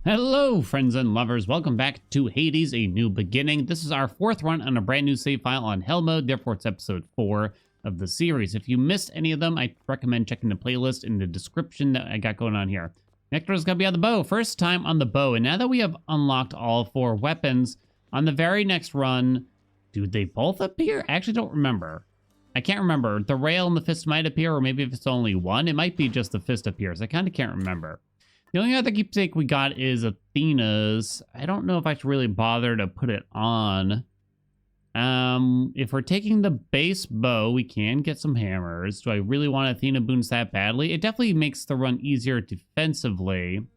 Hello, friends and lovers. Welcome back to Hades, A New Beginning. This is our fourth run on a brand new save file on Hell mode. Therefore, it's episode 4 of the series. If you missed any of them, I recommend checking the playlist in the description that I got going on here. Nectar's going to be on the bow. First time on the bow. And now that we have unlocked all 4 weapons, on the very next run, do they both appear? I actually don't remember. I can't remember. The rail and the fist might appear, or maybe if it's only one, it might be just the fist appears. I kind of can't remember. The only other keepsake we got is Athena's. I don't know if I should really bother to put it on. If we're taking the base bow, we can get some hammers. Do I really want Athena boons that badly? It definitely makes the run easier defensively.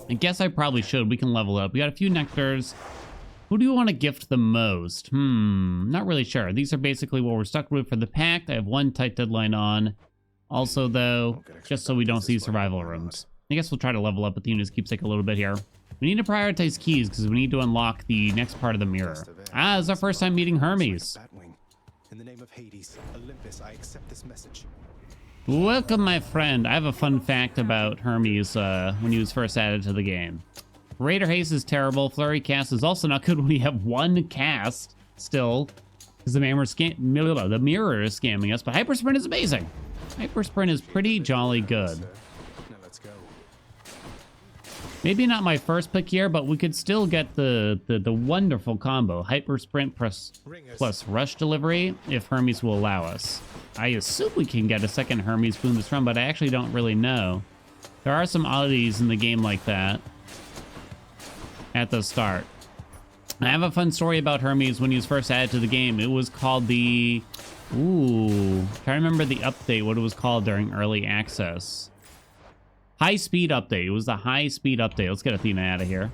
I guess I probably should. We can level up. We got a few nectars. Who do you want to gift the most? Not really sure. These are basically what we're stuck with for the pact. I have one tight deadline on. Also, though, just so we don't see survival rooms. I guess we'll try to level up Athena's keepsake a little bit here. We need to prioritize keys because we need to unlock the next part of the mirror. This is our first time meeting Hermes. In the name of Hades, Olympus, I accept this message. Welcome, my friend. I have a fun fact about Hermes when he was first added to the game. Raider haste is terrible. Flurry cast is also not good when we have one cast still, because the mirror is scamming us. But hyper sprint is amazing. Hyper sprint is pretty jolly good. Maybe not my first pick here, but we could still get the wonderful combo. Hyper Sprint plus Rush Delivery, if Hermes will allow us. I assume we can get a second Hermes boon this run, but I actually don't really know. There are some oddities in the game like that at the start. I have a fun story about Hermes when he was first added to the game. It was called the... trying to remember the update, what it was called during early access. High-speed update. It was the high-speed update. Let's get Athena out of here.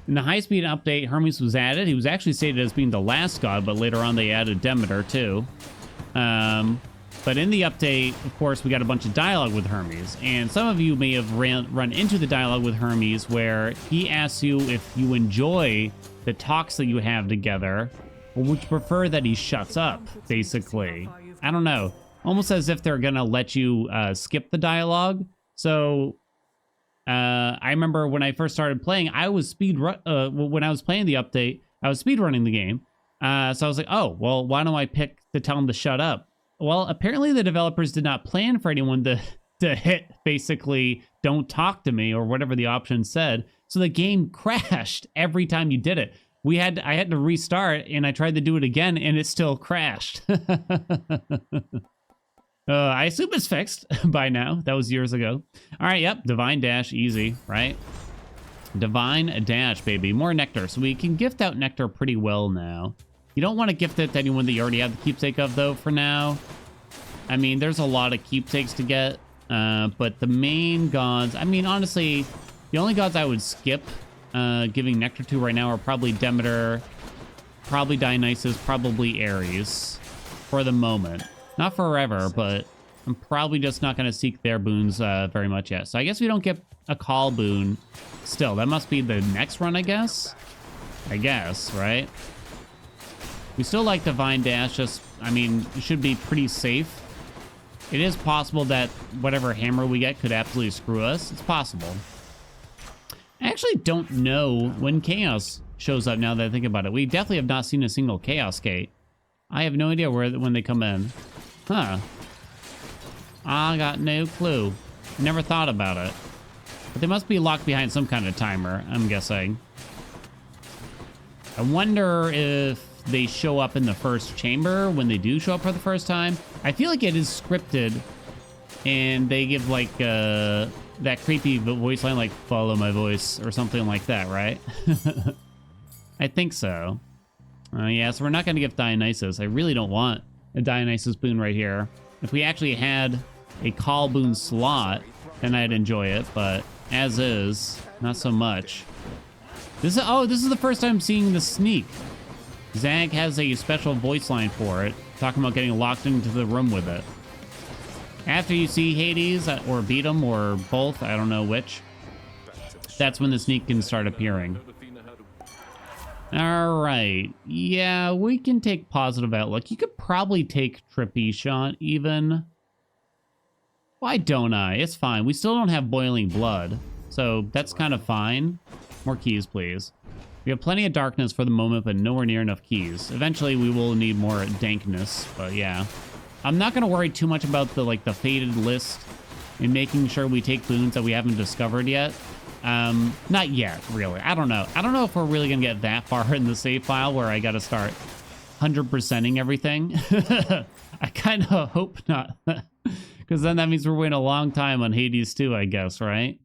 In the high-speed update, Hermes was added. He was actually stated as being the last god, but later on they added Demeter, too. But in the update, of course, we got a bunch of dialogue with Hermes. And some of you may have run into the dialogue with Hermes where he asks you if you enjoy the talks that you have together, or would you prefer that he shuts up, basically. I don't know. Almost as if they're going to let you skip the dialogue. So, I remember when I first started playing, I was when I was playing the update, I was speedrunning the game. So I was like, oh, well, why don't I pick to tell him to shut up? Well, apparently the developers did not plan for anyone to hit, basically, don't talk to me, or whatever the option said. So the game crashed every time you did it. I had to restart, and I tried to do it again, and it still crashed. I assume it's fixed by now. That was years ago. All right, yep. Divine Dash, easy, right? Divine Dash, baby. More nectar. So we can gift out nectar pretty well now. You don't want to gift it to anyone that you already have the keepsake of, though, for now. I mean, there's a lot of keepsakes to get. But the main gods... I mean, honestly, the only gods I would skip giving nectar to right now are probably Demeter, probably Dionysus, probably Ares, for the moment. Not forever, but I'm probably just not going to seek their boons very much yet. So I guess we don't get a call boon still. That must be the next run, I guess. I guess, right? We still like Divine Dash, just, I mean, it should be pretty safe. It is possible that whatever hammer we get could absolutely screw us. It's possible. I actually don't know when Chaos shows up now that I think about it. We definitely have not seen a single Chaos Gate. I have no idea when they come in. Huh. I got no clue. Never thought about it. But they must be locked behind some kind of timer, I'm guessing. I wonder if they show up in the first chamber when they do show up for the first time. I feel like it is scripted, and they give, like, that creepy voice line, like, follow my voice, or something like that, right? I think so. Yeah, so we're not going to give Dionysus. I really don't want a Dionysus boon right here. If we actually had a call boon slot, then I'd enjoy it, but as is, not so much. This is the first time seeing the sneak. Zag has a special voice line for it, talking about getting locked into the room with it. After you see Hades, or beat him, or both, I don't know which, that's when the sneak can start appearing. All right. Yeah, we can take positive outlook. You could probably take Trippy Shot even. Why don't I? It's fine. We still don't have boiling blood. So that's kind of fine. More keys, please. We have plenty of darkness for the moment, but nowhere near enough keys. Eventually, we will need more dankness, but yeah. I'm not going to worry too much about the faded list and making sure we take boons that we haven't discovered yet. Not yet, really. I don't know. I don't know if we're really going to get that far in the save file where I got to start 100%ing everything. I kind of hope not. Because then that means we're waiting a long time on Hades 2, I guess, right?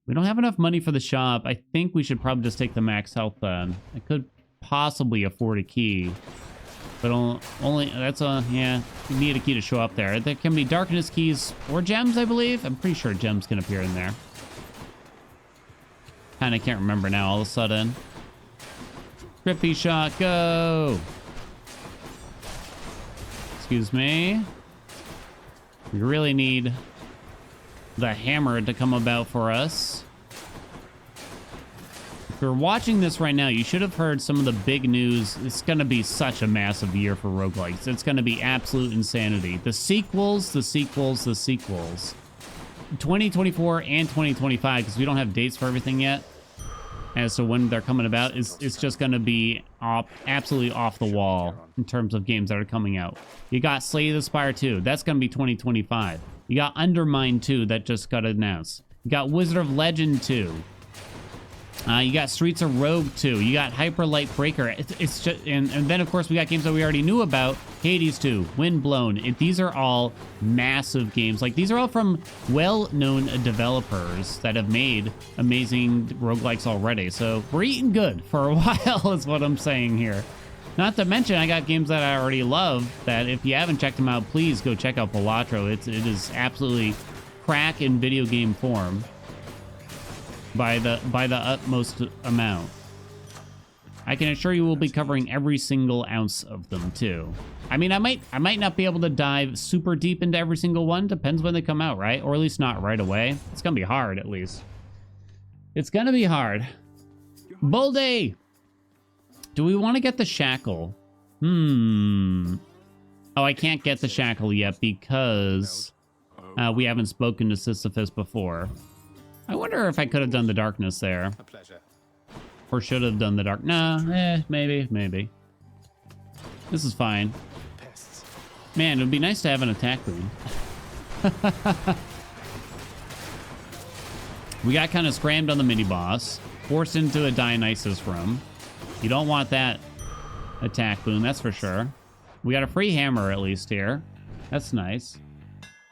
We don't have enough money for the shop. I think we should probably just take the max health then. I could possibly afford a key. But only, that's a, yeah, you need a key to show up there. There can be darkness keys or gems, I believe. I'm pretty sure gems can appear in there. Kind of can't remember now all of a sudden. Trippy shot, go! Excuse me. We really need the hammer to come about for us. If you're watching this right now, you should have heard some of the big news. It's going to be such a massive year for roguelikes. It's going to be absolute insanity. The sequels, the sequels, the sequels. 2024 and 2025, because we don't have dates for everything yet. As to when they're coming about, it's just going to be absolutely off the wall in terms of games that are coming out. You got Slay the Spire 2. That's going to be 2025. You got Undermine 2 that just got announced. You got Wizard of Legend 2. You got Streets of Rogue 2. You got Hyper Light Breaker. It's just, and then of course we got games that we already knew about. Hades 2, Windblown. These are all massive games. Like, these are all from well-known developers that have made amazing roguelikes already. So we're eating good for a while is what I'm saying here. Not to mention, I got games that I already love that if you haven't checked them out, please go check out Balatro. It is absolutely crack in video game form by the utmost amount. I can assure you we'll be covering every single ounce of them too. I mean, I might not be able to dive super deep into every single one. Depends when they come out, right? Or at least not right away. It's gonna be hard, at least. It's gonna be hard. Bolday! Do we want to get the shackle? Oh, I can't get the shackle yet because we haven't spoken to Sisyphus before. I wonder if I could have done the darkness there. A pleasure. Or should have done the dark. Nah, maybe. This is fine. Pests. Man, it would be nice to have an attack boon. We got kind of scrammed on the mini-boss. Forced into a Dionysus room. You don't want that attack boon, that's for sure. We got a free hammer at least here. That's nice.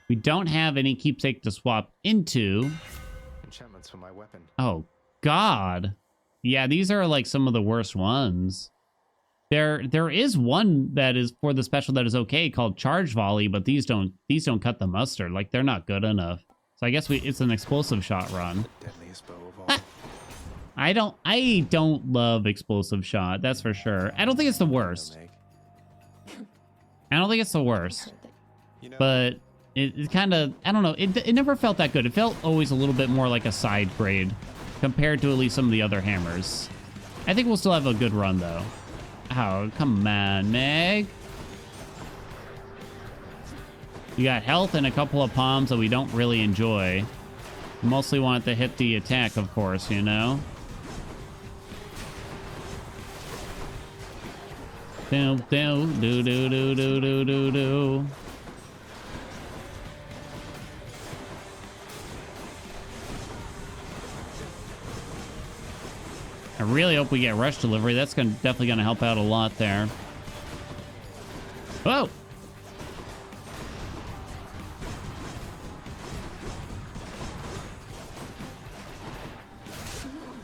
We don't have any keepsake to swap into. Enchantments for my weapon. Oh, God. Yeah, these are like some of the worst ones. There is one that is for the special that is okay called Charge Volley, but these don't cut the mustard. Like, they're not good enough. So I guess it's an explosive shot run. The deadliest bow of all. I don't love explosive shot, that's for sure. I don't think it's the worst. I don't think it's the worst. You know, But it kind of, I don't know, it never felt that good. It felt always a little bit more like a side grade compared to at least some of the other hammers. I think we'll still have a good run, though. Oh, come on, Meg. You got health and a couple of palms that we don't really enjoy. We mostly want to hit the attack, of course, you know? Do, do, do, do, do, do, do, do, do. I really hope we get rush delivery. That's definitely going to help out a lot there. Whoa!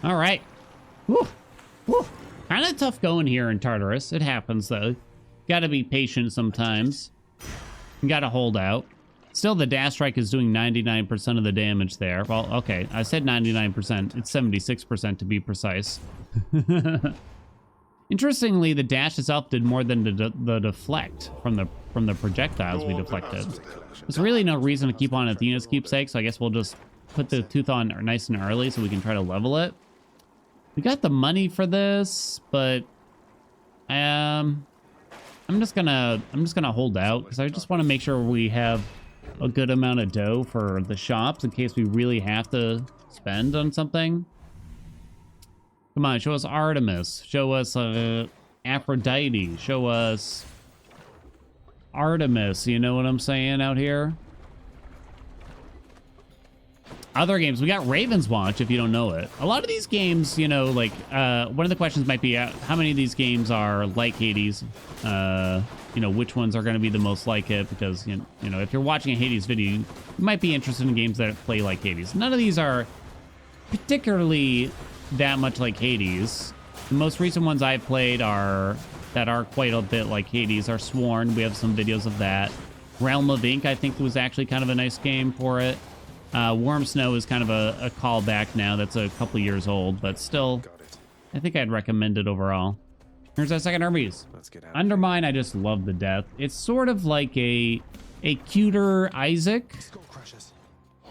All right. Woo! Woo! Kind of tough going here in Tartarus. It happens, though. Got to be patient sometimes. You got to hold out. Still, the dash strike is doing 99% of the damage there. Well, okay, I said 99%. It's 76% to be precise. Interestingly, the dash itself did more than the deflect from the projectiles we deflected. There's really no reason to keep on Athena's keepsake, so I guess we'll just put the tooth on nice and early so we can try to level it. We got the money for this, but I'm just gonna hold out because I just want to make sure we have a good amount of dough for the shops in case we really have to spend on something. Come on, show us Artemis. Show us Aphrodite. Show us Artemis. You know what I'm saying out here? Other games, we got Raven's Watch, if you don't know it. A lot of these games, you know, like, one of the questions might be, how many of these games are like Hades? You know, which ones are going to be the most like it? Because, you know, if you're watching a Hades video, you might be interested in games that play like Hades. None of these are particularly that much like Hades. The most recent ones I've played that are quite a bit like Hades are Sworn. We have some videos of that. Realm of Ink, I think, was actually kind of a nice game for it. Warm Snow is kind of a callback now. That's a couple years old, but still, I think I'd recommend it overall. Here's our second Hermes. Let's get out. Undermine, I just love the death. It's sort of like a cuter Isaac. Skull crushers.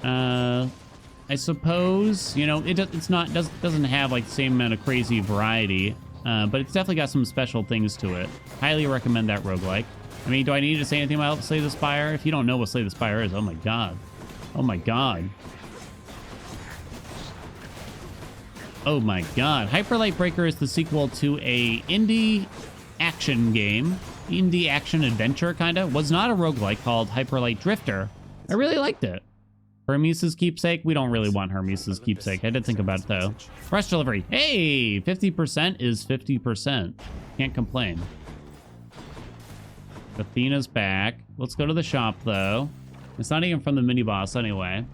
I suppose, you know, doesn't have like the same amount of crazy variety, but it's definitely got some special things to it. Highly recommend that roguelike. I mean, do I need to say anything about Slay the Spire? If you don't know what Slay the Spire is, oh my god. Oh my god. Oh my god. Hyper Light Breaker is the sequel to a indie action game. Indie action adventure, kinda. Was not a roguelike, called Hyper Light Drifter. I really liked it. Hermes' keepsake? We don't really want Hermes' keepsake. I did think about it though. Rush delivery. Hey! 50% is 50%. Can't complain. Athena's back. Let's go to the shop though. It's not even from the mini-boss anyway.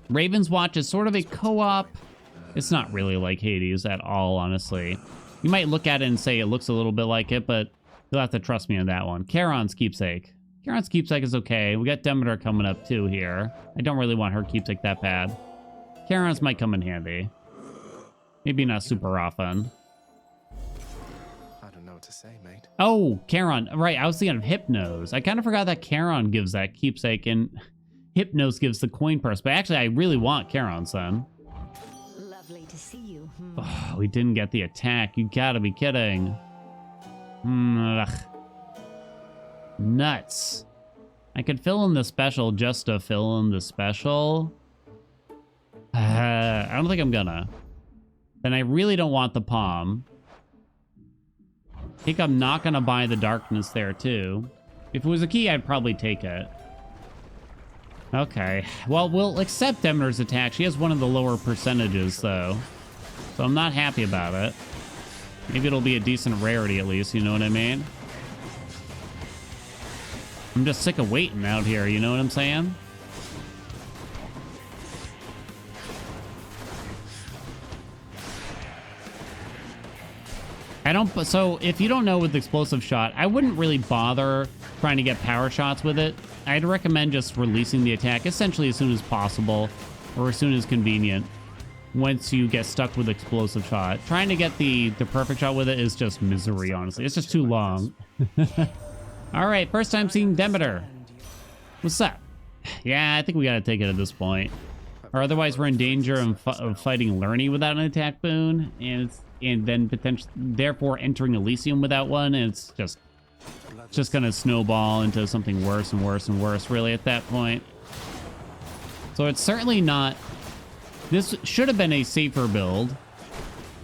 Raven's Watch is sort of a co-op. It's not really like Hades at all, honestly. You might look at it and say it looks a little bit like it, but you'll have to trust me on that one. Charon's Keepsake. Charon's Keepsake is okay. We got Demeter coming up too here. I don't really want her keepsake that bad. Charon's might come in handy. Maybe not super often. I don't know what to say, mate. Oh, Charon. Right, I was thinking of Hypnos. I kind of forgot that Charon gives that keepsake and Hypnos gives the coin purse. But actually, I really want Charon's son. Lovely to see you. Oh, we didn't get the attack. You gotta be kidding. Ugh. Nuts. I could fill in the special just to fill in the special. I don't think I'm gonna. Then I really don't want the palm. I think I'm not gonna buy the darkness there too. If it was a key, I'd probably take it. Okay, well, we'll accept Demeter's attack. She has one of the lower percentages though, so I'm not happy about it. Maybe it'll be a decent rarity at least, you know what I mean? I'm just sick of waiting out here, you know what I'm saying? So if you don't know with explosive shot, I wouldn't really bother trying to get power shots with it. I'd recommend just releasing the attack essentially as soon as possible or as soon as convenient once you get stuck with explosive shot. Trying to get the perfect shot with it is just misery, honestly. It's just too long. All right, first time seeing Demeter. What's up? Yeah, I think we gotta take it at this point. Or otherwise we're in danger of fighting Lerny without an attack boon, and then potentially, therefore entering Elysium without one, and it's just gonna snowball into something worse and worse and worse, really, at that point. So it's certainly not... This should have been a safer build,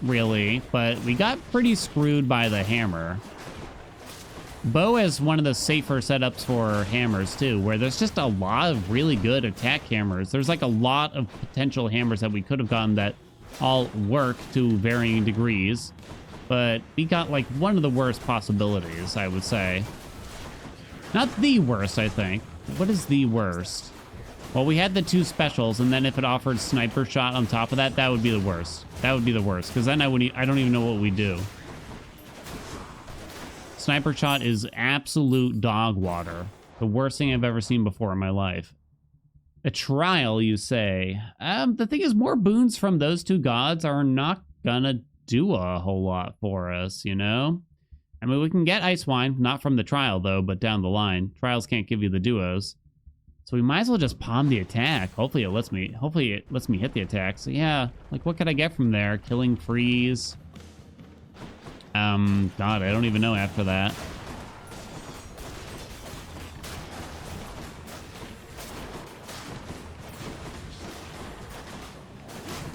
really, but we got pretty screwed by the hammer. Bow is one of the safer setups for hammers too, where there's just a lot of really good attack hammers. There's like a lot of potential hammers that we could have gotten that all work to varying degrees, but we got like one of the worst possibilities, I would say. Not the worst, I think. What is the worst? Well, we had the two specials, and then if it offered sniper shot on top of that, that would be the worst. That would be the worst, because then I don't even know what we do. Sniper shot is absolute dog water. The worst thing I've ever seen before in my life. A trial, you say? The thing is, more boons from those two gods are not gonna do a whole lot for us, you know? I mean, we can get Ice Wine, not from the trial, though, but down the line. Trials can't give you the duos. So we might as well just palm the attack. Hopefully it lets me hit the attack. So yeah, like what could I get from there? Killing Freeze. God, I don't even know after that.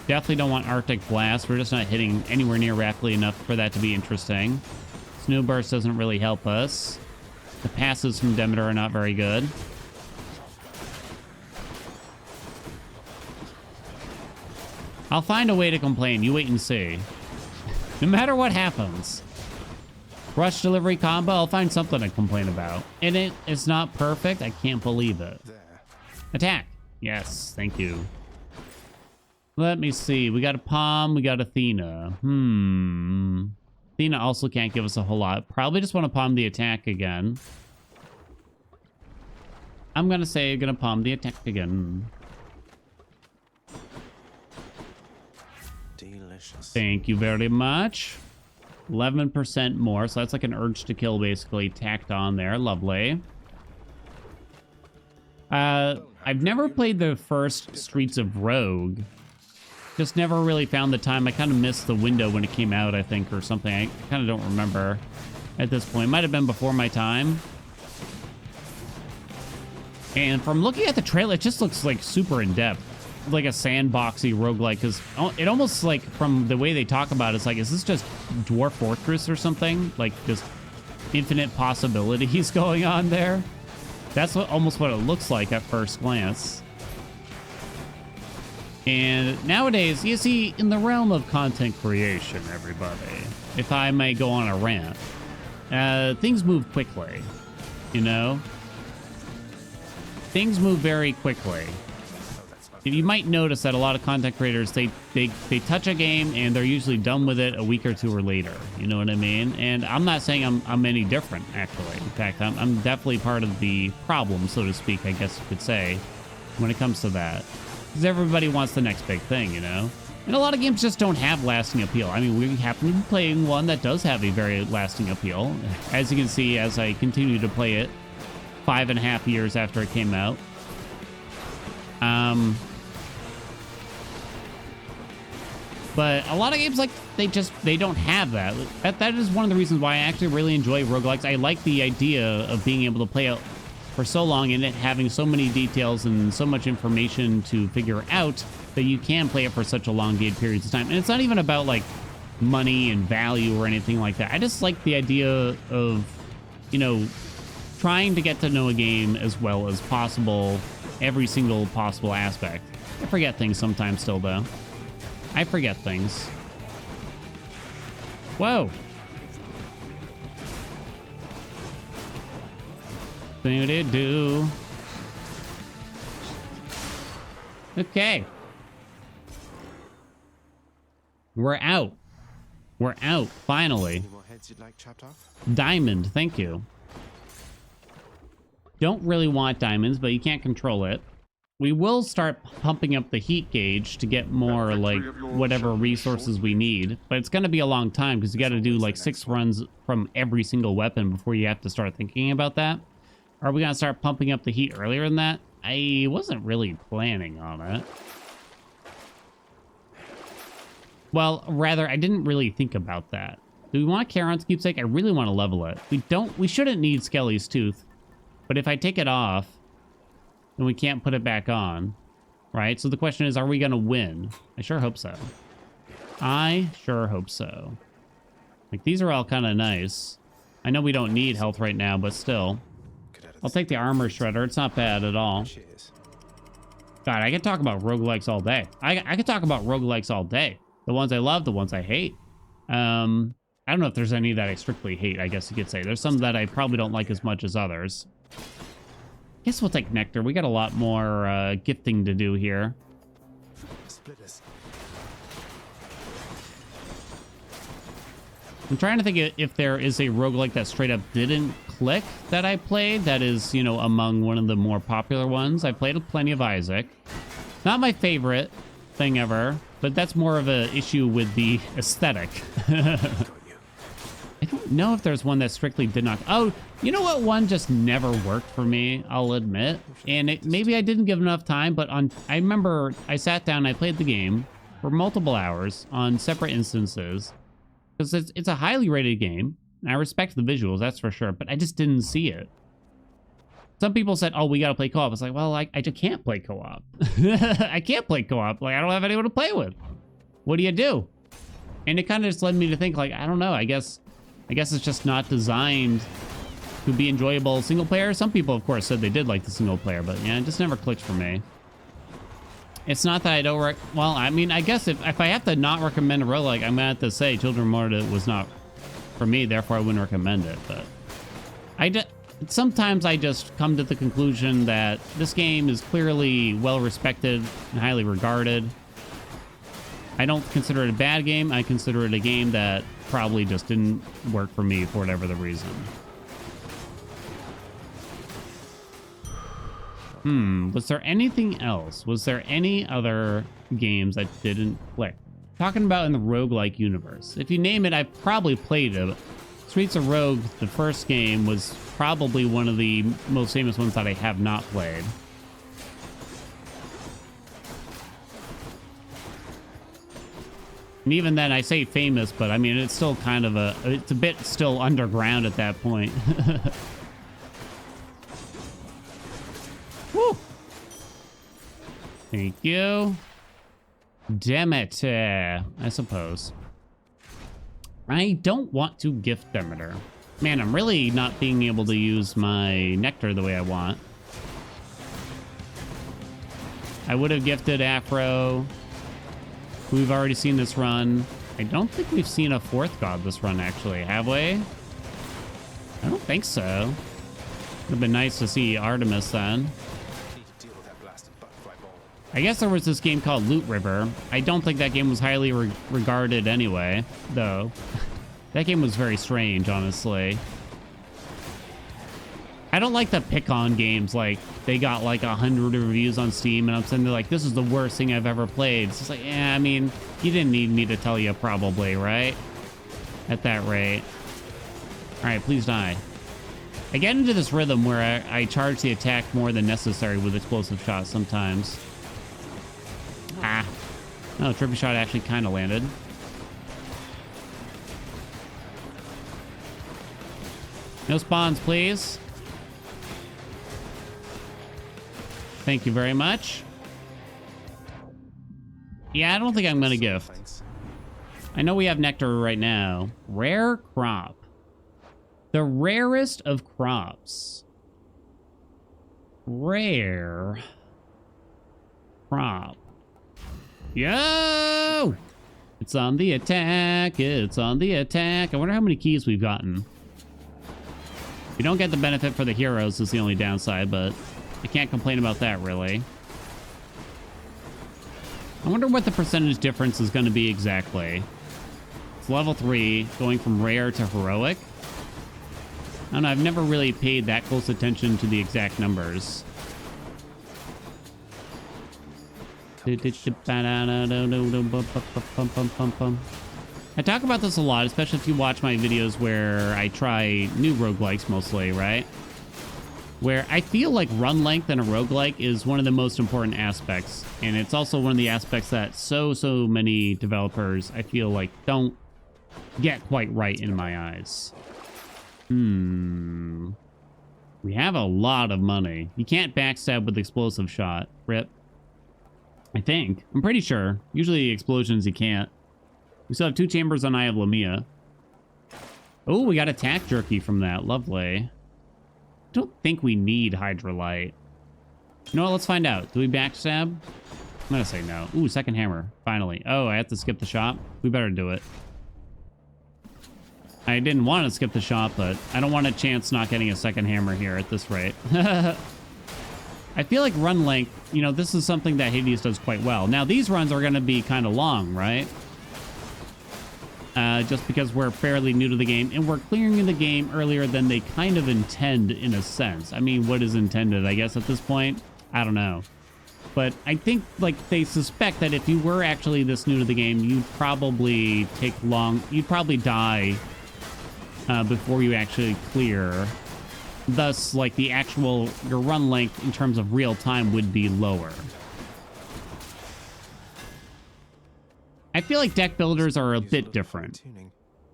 Definitely don't want Arctic Blast. We're just not hitting anywhere near rapidly enough for that to be interesting. Snow Burst doesn't really help us. The passes from Demeter are not very good. I'll find a way to complain. You wait and see. No matter what happens. Rush delivery combo, I'll find something to complain about. And it's not perfect. I can't believe it. There. Attack. Yes, thank you. Let me see. We got a Palm. We got Athena. Athena also can't give us a whole lot. Probably just want to Palm the attack again. I'm going to say I'm going to Palm the attack again. Delicious. Thank you very much. 11% more. So that's like an urge to kill basically tacked on there. Lovely. I've never played the first Streets of Rogue. Just never really found the time. I kind of missed the window when it came out, I think, or something. I kind of don't remember at this point. Might have been before my time. And from looking at the trailer, it just looks like super in-depth. Like a sandboxy roguelike. Because it almost like, from the way they talk about it, it's like, is this just Dwarf Fortress or something? Like, just infinite possibilities going on there? That's almost what it looks like at first glance. And nowadays, you see, in the realm of content creation, everybody, if I may go on a rant, things move quickly, you know? Things move very quickly. You might notice that a lot of content creators, they touch a game and they're usually done with it a week or two or later. You know what I mean? And I'm not saying I'm any different, actually. In fact, I'm definitely part of the problem, so to speak, I guess you could say, when it comes to that. Because everybody wants the next big thing, you know? And a lot of games just don't have lasting appeal. I mean, we happen to be playing one that does have a very lasting appeal. As you can see, as I continue to play it 5.5 years after it came out. But a lot of games, like, they don't have that. That is one of the reasons why I actually really enjoy roguelikes. I like the idea of being able to play it for so long and it having so many details and so much information to figure out that you can play it for such elongated periods of time. And it's not even about, like, money and value or anything like that. I just like the idea of, you know, trying to get to know a game as well as possible, every single possible aspect. I forget things sometimes still, though. I forget things. Whoa. Do-do-do. Okay. We're out. We're out, finally. Any more heads you'd like chopped off? Diamond, thank you. Don't really want diamonds, but you can't control it. We will start pumping up the heat gauge to get more, like, whatever resources we need. But it's going to be a long time because you got to do, like, 6 runs from every single weapon before you have to start thinking about that. Are we going to start pumping up the heat earlier than that? I wasn't really planning on it. Well, rather, I didn't really think about that. Do we want Charon's Keepsake? I really want to level it. We shouldn't need Skelly's Tooth. But if I take it off, then we can't put it back on, right? So the question is, are we going to win? I sure hope so. I sure hope so. Like, these are all kind of nice. I know we don't need health right now, but still. I'll take the armor shredder. It's not bad at all. Cheers. God, I could talk about roguelikes all day. I could talk about roguelikes all day. The ones I love, the ones I hate. I don't know if there's any that I strictly hate, I guess you could say. There's some that I probably don't like as much as others. Guess we'll take Nectar. We got a lot more gifting to do here. Splitters. I'm trying to think if there is a roguelike that straight up didn't click that I played. That is, you know, among one of the more popular ones. I played plenty of Isaac. Not my favorite thing ever, but that's more of an issue with the aesthetic. I don't know if there's one that strictly did not. Oh, you know what? One just never worked for me, I'll admit. And maybe I didn't give enough time, but I remember I sat down, I played the game for multiple hours on separate instances. Because it's a highly rated game. And I respect the visuals, that's for sure, but I just didn't see it. Some people said, oh, we got to play co-op. It's like, well, I just can't play co-op. I can't play co-op. Like, I don't have anyone to play with. what do you do? And it kind of just led me to think, like, I don't know. I guess it's just not designed to be enjoyable single player. Some people, of course, said they did like the single player, but yeah, it just never clicked for me. It's not that I don't well, I mean, I guess if I have to not recommend a roguelike, I'm gonna have to say Children of Morta was not for me, therefore I wouldn't recommend it. But sometimes I just come to the conclusion that this game is clearly well respected and highly regarded. I don't consider it a bad game. I consider it a game that probably just didn't work for me for whatever the reason. Was there anything else? Was there any other games that didn't click? Talking about in the roguelike universe. If you name it, I've probably played it. Streets of Rogue, the first game, was probably one of the most famous ones that I have not played. And even then, I say famous, but I mean, it's still kind of it's a bit still underground at that point. Woo! Thank you. Damn it, I suppose. I don't want to gift Demeter. Man, I'm really not being able to use my nectar the way I want. I would have gifted Afro. We've already seen this run. I don't think we've seen a fourth god this run, actually, have we? I don't think so. Would have been nice to see Artemis then. I guess there was this game called Loot River. I don't think that game was highly regarded anyway, though. That game was very strange, honestly. I don't like the pick-on games. Like, they got like 100 reviews on Steam, and I'm sitting there like, this is the worst thing I've ever played. It's just like, yeah, I mean, you didn't need me to tell you probably, right? At that rate. All right, please die. I get into this rhythm where I charge the attack more than necessary with explosive shots sometimes. Ah. No, trippy shot actually kind of landed. No spawns, please. Thank you very much. Yeah, I don't think I'm gonna gift. I know we have nectar right now. Rare crop. The rarest of crops. Rare crop. Yo! It's on the attack. It's on the attack. I wonder how many keys we've gotten. We don't get the benefit for the heroes is the only downside, but I can't complain about that, really. I wonder what the percentage difference is going to be exactly. It's level 3, going from rare to heroic. I don't know, I've never really paid that close attention to the exact numbers. I talk about this a lot, especially if you watch my videos where I try new roguelikes mostly, right? Where I feel like run length in a roguelike is one of the most important aspects. And it's also one of the aspects that so many developers, I feel like, don't get quite right in my eyes. We have a lot of money. You can't backstab with explosive shot. Rip. I think. I'm pretty sure. Usually explosions you can't. We still have 2 chambers on Eye of Lamia. Oh, we got attack jerky from that. Lovely. Don't think we need Hydrolite. You know what? Let's find out. Do we backstab? I'm gonna say no. Ooh, second hammer. Finally. Oh, I have to skip the shop? We better do it. I didn't want to skip the shop, but I don't want a chance not getting a second hammer here at this rate. I feel like run length, you know, this is something that Hades does quite well. Now, these runs are going to be kind of long, right? Just because we're fairly new to the game, and we're clearing the game earlier than they kind of intend, in a sense. I mean, what is intended, I guess, at this point? I don't know. But I think, like, they suspect that if you were actually this new to the game, you'd probably take long... You'd probably die before you actually clear. Thus, like, the actual... Your run length in terms of real time would be lower. I feel like deck builders are a bit different.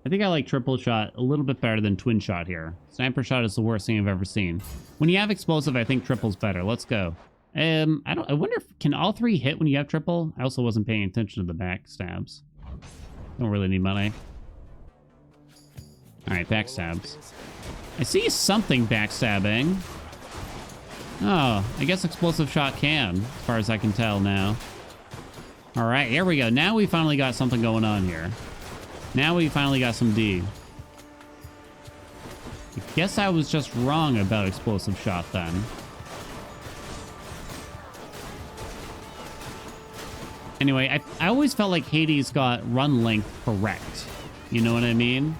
I think I like triple shot a little bit better than twin shot here. Sniper shot is the worst thing I've ever seen. When you have explosive, I think triple's better. Let's go. I wonder if can all three hit when you have triple? I also wasn't paying attention to the back stabs. Don't really need money. All right, backstabs. I see something backstabbing. Oh, I guess explosive shot can, as far as I can tell now. All right, here we go. Now we finally got something going on here. Now we finally got some D. I guess I was just wrong about explosive shot then. Anyway, I always felt like Hades got run length correct. You know what I mean?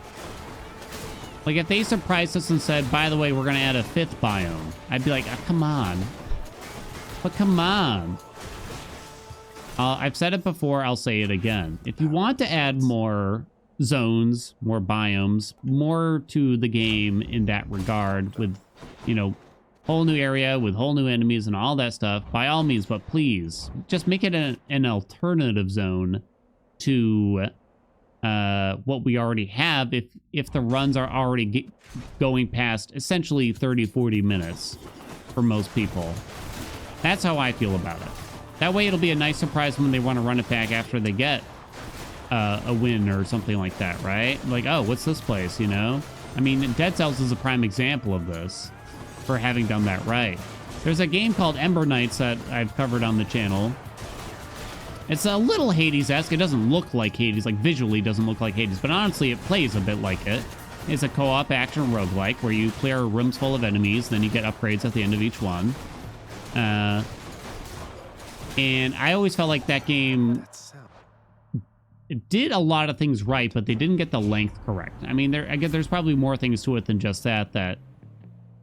Like, if they surprised us and said, by the way, we're going to add a 5th biome, I'd be like, oh, come on. But come on. I've said it before, I'll say it again. If you want to add more zones, more biomes, more to the game in that regard with, you know, whole new area with whole new enemies and all that stuff, by all means, but please just make it an alternative zone to what we already have if the runs are already going past essentially 30-40 minutes for most people. That's how I feel about it. That way it'll be a nice surprise when they want to run it back after they get a win or something like that, right? Like, oh, what's this place, you know? I mean, Dead Cells is a prime example of this, for having done that right. There's a game called Ember Knights that I've covered on the channel. It's a little Hades-esque. It doesn't look like Hades, like visually doesn't look like Hades, but honestly it plays a bit like it. It's a co-op action roguelike where you clear rooms full of enemies, then you get upgrades at the end of each one. And I always felt like that game it did a lot of things right, but they didn't get the length correct. I mean, I guess there's probably more things to it than just that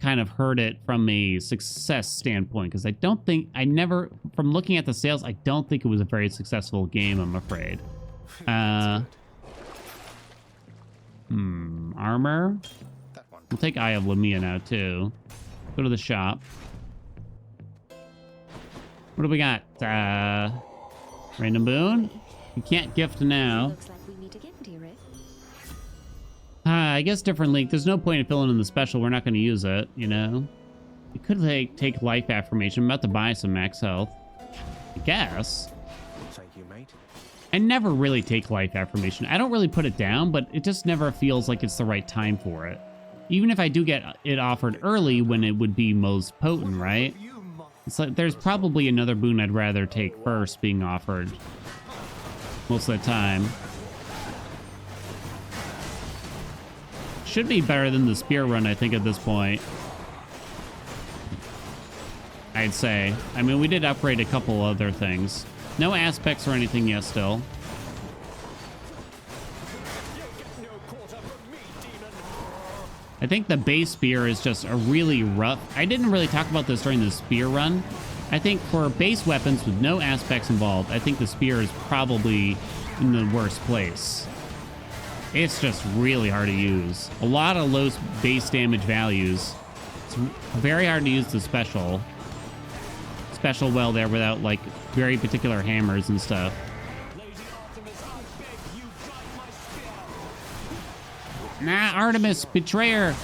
kind of hurt it from a success standpoint, because from looking at the sales, I don't think it was a very successful game, I'm afraid. Armor. We'll take Eye of Lamia now too. Go to the shop. What do we got? Random boon. You can't gift now. Looks like we need to get into it. I guess different link. There's no point in filling in the special. We're not going to use it, you know? You could take life affirmation. I'm about to buy some max health. I guess. Thank you, mate. I never really take life affirmation. I don't really put it down, but it just never feels like it's the right time for it. Even if I do get it offered early when it would be most potent, right? It's like there's probably another boon I'd rather take first being offered most of the time. Should be better than the spear run, I think, at this point. I'd say. I mean, we did upgrade a couple other things. No aspects or anything yet still. I think the base spear is just a really rough... I didn't really talk about this during the spear run. I think for base weapons with no aspects involved, I think the spear is probably in the worst place. It's just really hard to use. A lot of low base damage values. It's very hard to use the special well there without, like, very particular hammers and stuff. Nah, Artemis, betrayer.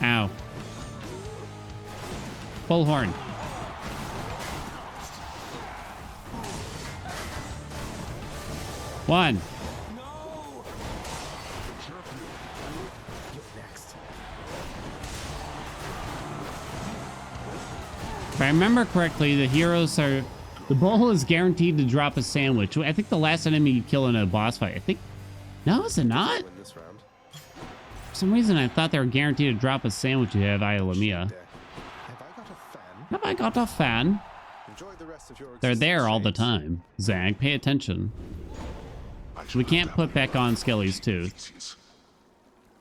Ow. Bullhorn. One. If I remember correctly, the heroes are... The bull is guaranteed to drop a sandwich. I think the last enemy you kill in a boss fight, I think... No, is it not? For some reason, I thought they were guaranteed to drop a sandwich if you have Eye of Lamia. Have I got a fan? They're there all the time. Zag, pay attention. We can't put back on Skelly's tooth.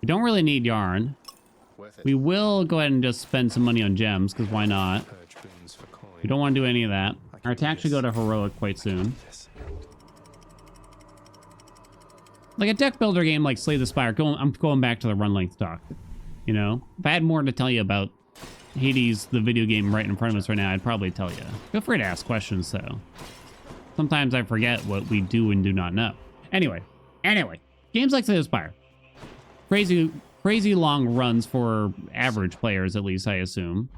We don't really need yarn. We will go ahead and just spend some money on gems, because why not? We don't want to do any of that. Our attack should go to heroic quite soon. Like a deck builder game like Slay the Spire, I'm going back to the run length talk. You know? If I had more to tell you about Hades, the video game right in front of us right now, I'd probably tell you. Feel free to ask questions, though. Sometimes I forget what we do and do not know. Anyway. Games like Slay the Spire. Crazy crazy long runs for average players, at least I assume.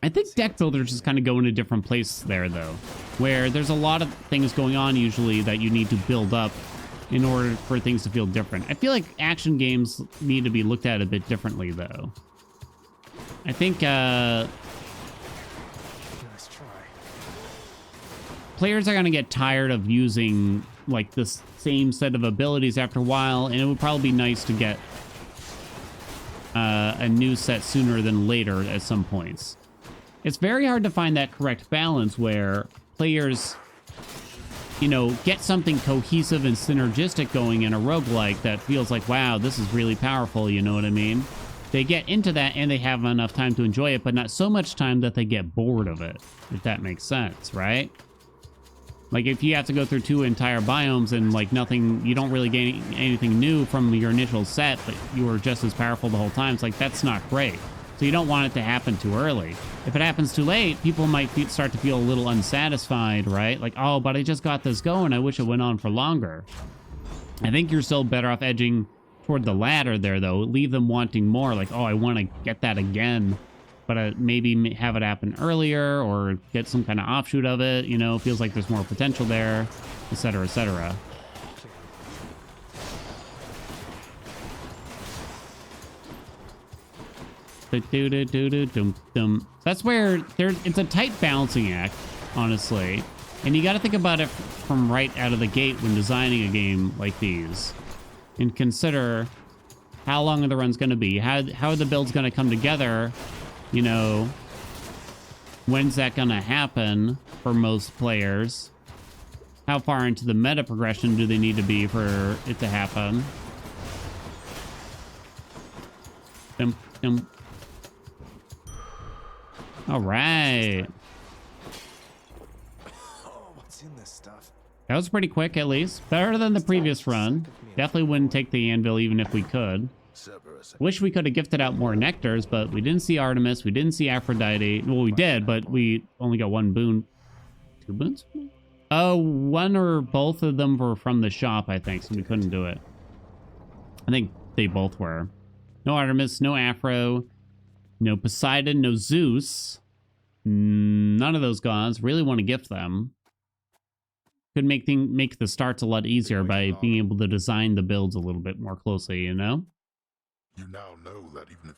I think deck builders just kind of go in a different place there, though, where there's a lot of things going on usually that you need to build up in order for things to feel different. I feel like action games need to be looked at a bit differently, though. I think Nice try. players are going to get tired of using like the same set of abilities after a while, and it would probably be nice to get a new set sooner than later at some points. It's very hard to find that correct balance where players, you know, get something cohesive and synergistic going in a roguelike that feels like, wow, this is really powerful, you know what I mean? They get into that and they have enough time to enjoy it, but not so much time that they get bored of it, if that makes sense, right? Like if you have to go through 2 entire biomes and like nothing, you don't really gain anything new from your initial set, but you were just as powerful the whole time. It's like, that's not great. So you don't want it to happen too early. If it happens too late, people might start to feel a little unsatisfied, right? Like, oh, but I just got this going. I wish it went on for longer. I think you're still better off edging toward the latter there, though. Leave them wanting more. Like, oh, I want to get that again. But maybe have it happen earlier or get some kind of offshoot of it. You know, feels like there's more potential there, etc., etc. That's where it's a tight balancing act, honestly. And you got to think about it from right out of the gate when designing a game like these. And consider how long are the runs going to be? How are the builds going to come together? You know, when's that going to happen for most players? How far into the meta progression do they need to be for it to happen? All right. Oh, what's in this stuff? That was pretty quick, at least. Better than the previous run. Definitely wouldn't take the anvil even if we could. Wish we could have gifted out more nectars, but we didn't see Artemis. We didn't see Aphrodite. Well, we did, but we only got 1 boon. 2 boons? Oh, 1 or both of them were from the shop, I think, so we couldn't do it. I think they both were. No Artemis, no Aphro, no Poseidon, no Zeus. None of those gods. Really want to gift them. Could make the starts a lot easier by being able to design the builds a little bit more closely, you know? You now know that even if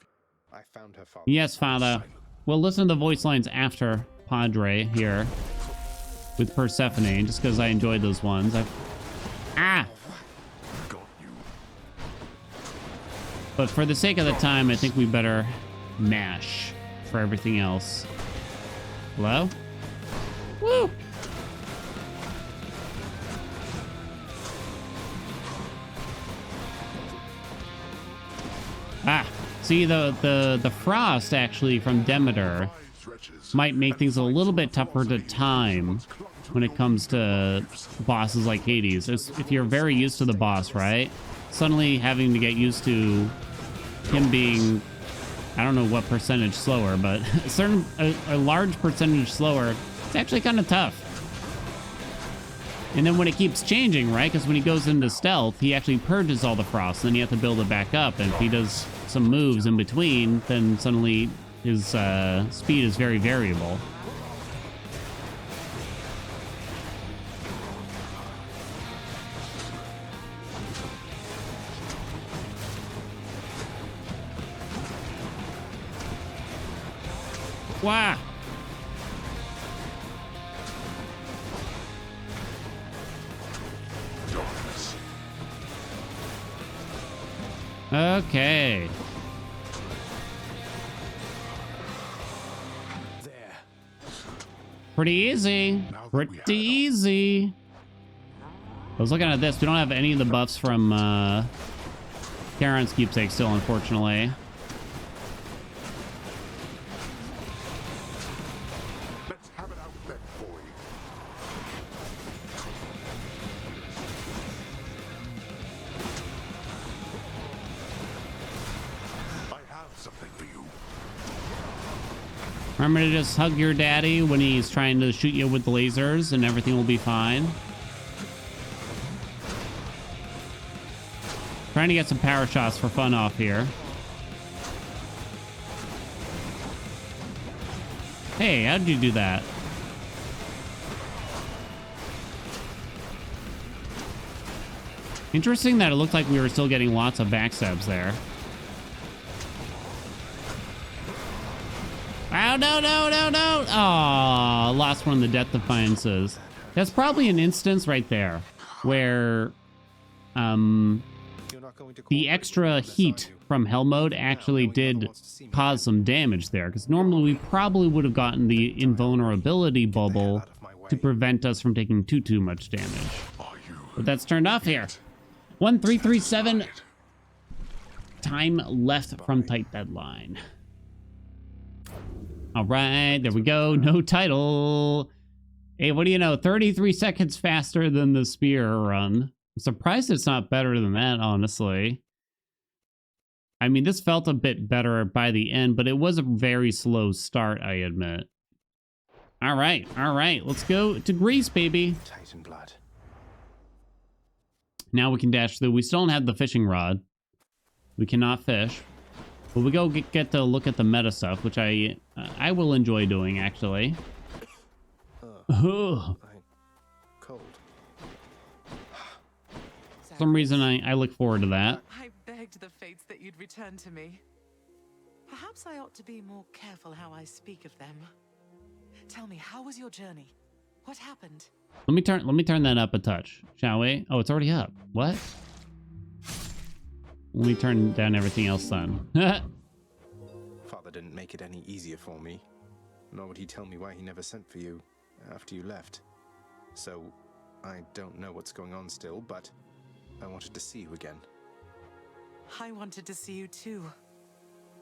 I found her father. Yes, Father. We'll listen to the voice lines after Padre here with Persephone, just because I enjoyed those ones. got you. But for the sake of the time, I think we better mash for everything else. Hello? Woo! Ah, see, the frost actually from Demeter might make things a little bit tougher to time when it comes to bosses like Hades. If you're very used to the boss, right? Suddenly having to get used to him being, I don't know what percentage slower, but a large percentage slower, it's actually kind of tough. And then when it keeps changing, right? Because when he goes into stealth, he actually purges all the frost. Then you have to build it back up. And if he does some moves in between, then suddenly his speed is very variable. Wow. Okay. There. Pretty easy. Pretty easy. I was looking at this. We don't have any of the buffs from Charon's keepsake still, unfortunately. Let's have it out then, boy. I have something for you. Remember to just hug your daddy when he's trying to shoot you with the lasers and everything will be fine. Trying to get some power shots for fun off here. Hey, how did you do that? Interesting that it looked like we were still getting lots of backstabs there. Oh, no, no, no, no. Aw, lost one of the Death Defiances. That's probably an instance right there where the extra heat from Hell Mode actually did cause some damage there, because normally we probably would have gotten the invulnerability bubble to prevent us from taking too much damage. But that's turned off here. 1337. Time left from tight deadline. All right, there we go. No title. Hey, what do you know? 33 seconds faster than the spear run. I'm surprised it's not better than that, honestly. I mean, this felt a bit better by the end, but it was a very slow start, I admit. All right, let's go to Greece, baby. Titan blood. Now we can dash through. We still don't have the fishing rod. We cannot fish. But we go get to look at the meta stuff, which I will enjoy doing, actually. I'm cold. For some reason, I look forward to that. I begged the fates that you'd return to me. Perhaps I ought to be more careful how I speak of them. Tell me, how was your journey? What happened? Let me turn that up a touch, shall we? Oh, it's already up. What? Let me turn down everything else then. Father didn't make it any easier for me, nor would he tell me why he never sent for you after you left. So, I don't know what's going on still, but I wanted to see you again. I wanted to see you too.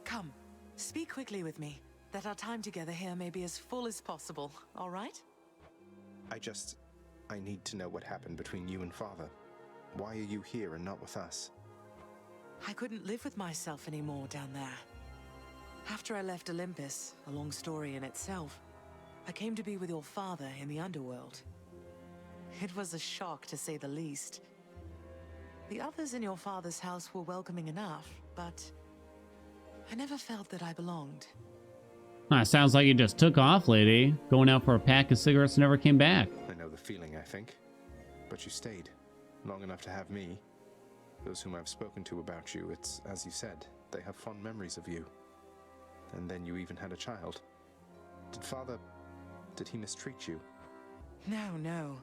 Come, speak quickly with me, that our time together here may be as full as possible, all right? I need to know what happened between you and Father. Why are you here and not with us? I couldn't live with myself anymore down there. After I left Olympus, a long story in itself, I came to be with your father in the underworld. It was a shock, to say the least. The others in your father's house were welcoming enough, but I never felt that I belonged. Sounds like you just took off, lady. Going out for a pack of cigarettes and never came back. I know the feeling, I think. But you stayed long enough to have me. Those whom I've spoken to about you, it's as you said, they have fond memories of you. And then you even had a child. Did he mistreat you? No.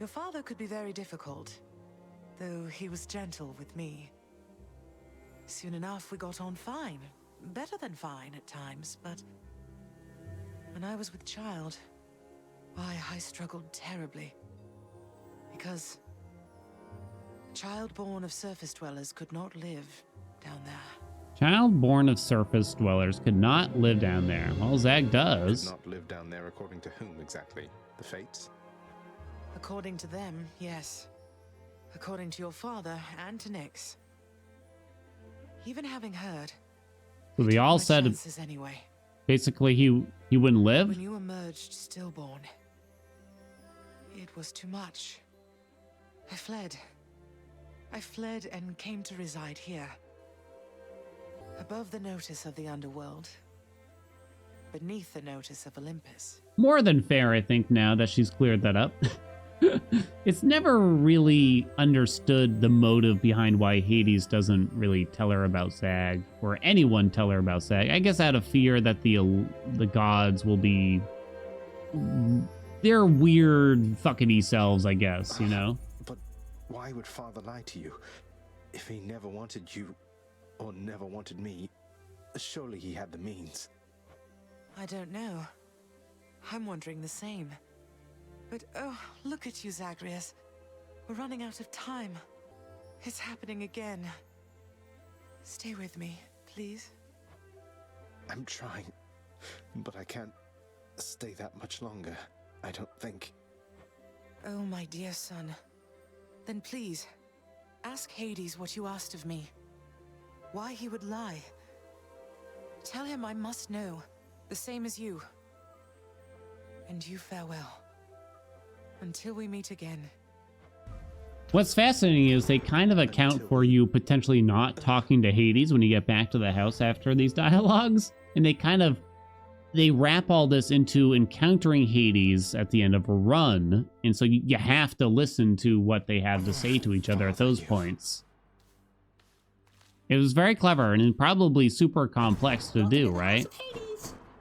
Your father could be very difficult, though he was gentle with me. Soon enough, we got on fine. Better than fine at times, but when I was with child, why, I struggled terribly. Because child born of surface dwellers could not live down there. Child born of surface dwellers could not live down there. Well, Zag does. Could not live down there according to whom exactly? The fates? According to them, yes. According to your father and to Nyx. Even having heard, So they all said anyway. basically he wouldn't live. When you emerged stillborn, it was too much. I fled and came to reside here. Above the notice of the underworld. Beneath the notice of Olympus. More than fair, I think, now that she's cleared that up. It's never really understood the motive behind why Hades doesn't really tell her about Zag, or anyone tell her about Zag. I guess out of fear that the gods will be... They're weird fuckity selves, I guess, you know? But why would Father lie to you? If he never wanted you, or never wanted me, surely he had the means. I don't know. I'm wondering the same. But oh, look at you, Zagreus. We're running out of time. It's happening again. Stay with me, please. I'm trying, but I can't stay that much longer, I don't think. Oh, my dear son. Then please, ask Hades what you asked of me. Why he would lie. Tell him I must know, the same as you. And you farewell. Until we meet again. What's fascinating is they kind of account for you potentially not talking to Hades when you get back to the house after these dialogues. And they wrap all this into encountering Hades at the end of a run. And so you have to listen to what they have to say to each other at those points. It was very clever and probably super complex to do, right?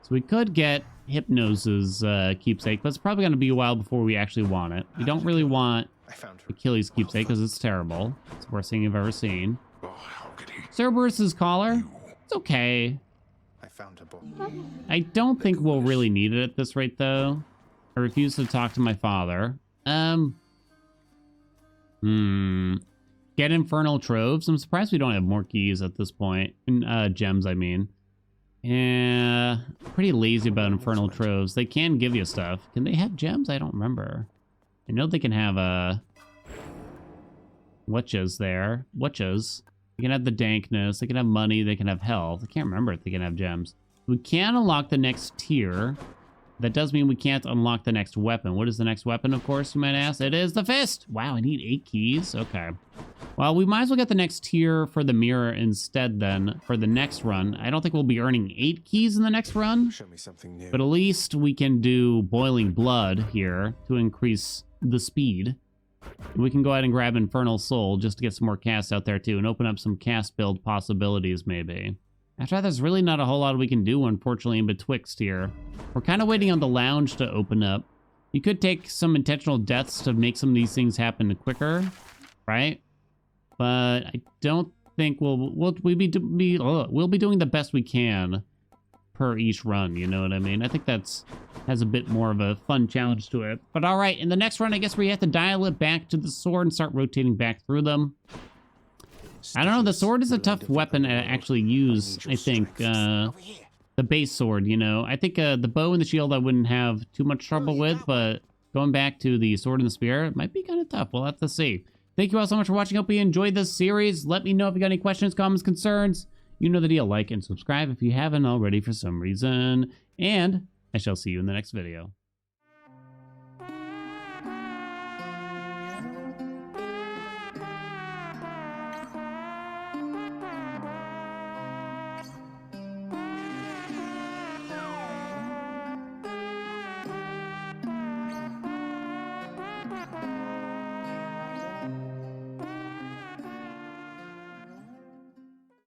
So we could get Hypnos's keepsake, but it's probably going to be a while before we actually want it. We don't really want Achilles' keepsake because it's terrible. It's the worst thing I've ever seen. Oh, how could he? Cerberus's collar? It's okay. I found a book. I don't think we'll really need it at this rate, though. I refuse to talk to my father. Get Infernal Troves. I'm surprised we don't have more keys at this point. Gems, I mean. Yeah, pretty lazy about Infernal Troves. They can give you stuff. Can they have gems? I don't remember. I know they can have witches there. Witches. They can have the dankness. They can have money. They can have health. I can't remember if they can have gems. We can unlock the next tier. That does mean we can't unlock the next weapon. What is the next weapon, of course, you might ask? It is the fist. Wow, I need 8 keys. Okay. Well, we might as well get the next tier for the mirror instead then for the next run. I don't think we'll be earning 8 keys in the next run. Show me something new. But at least we can do Boiling Blood here to increase the speed. We can go ahead and grab Infernal Soul just to get some more casts out there too and open up some cast build possibilities maybe. After that, there's really not a whole lot we can do, unfortunately, in betwixt here. We're kind of waiting on the lounge to open up. You could take some intentional deaths to make some of these things happen quicker, right? But I don't think we'll be doing the best we can per each run, you know what I mean? I think has a bit more of a fun challenge to it. But all right, in the next run, I guess we have to dial it back to the sword and start rotating back through them. I don't know, the sword is a tough weapon to actually use, I think. The base sword, you know. I think the bow and the shield I wouldn't have too much trouble with, but going back to the sword and the spear, it might be kind of tough. We'll have to see. Thank you all so much for watching. Hope you enjoyed this series. Let me know if you got any questions, comments, concerns. You know the deal. Like and subscribe if you haven't already for some reason. And I shall see you in the next video.